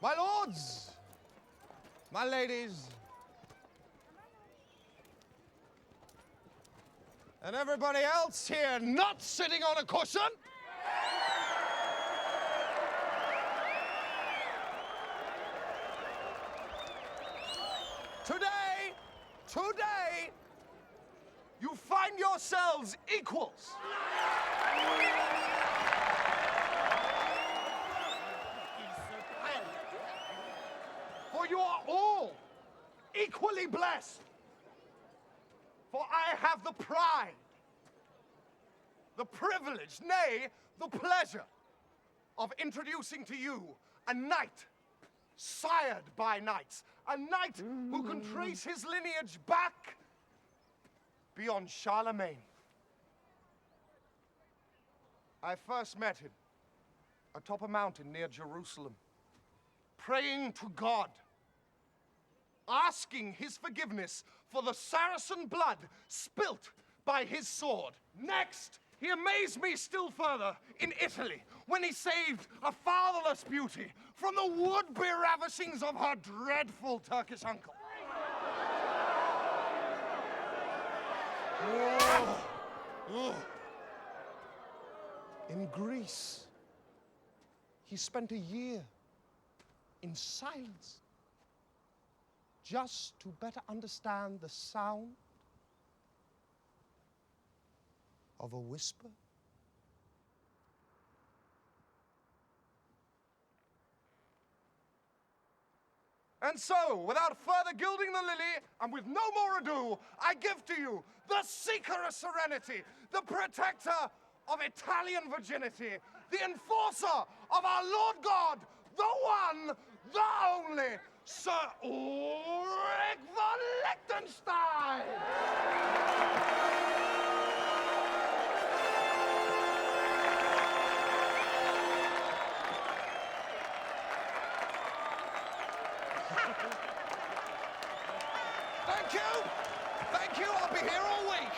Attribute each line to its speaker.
Speaker 1: My lords, my ladies, and everybody else here not sitting on a cushion. Today, you find yourselves equals. For you are all equally blessed. For I have the pride, the privilege, nay, the pleasure of introducing to you a knight sired by knights, a knight who can trace his lineage back beyond Charlemagne. I first met him atop a mountain near Jerusalem, praying to God, asking his forgiveness for the Saracen blood spilt by his sword. Next, he amazed me still further in Italy when he saved a fatherless beauty from the would-be ravishings of her dreadful Turkish uncle. In Greece, he spent a year in silence just to better understand the sound of a whisper. And so, without further gilding the lily, and with no more ado, I give to you the seeker of serenity, the protector of Italian virginity, the enforcer of our Lord God, the one, the only, Sir Ulrich von Liechtenstein! Thank you. I'll be here all week.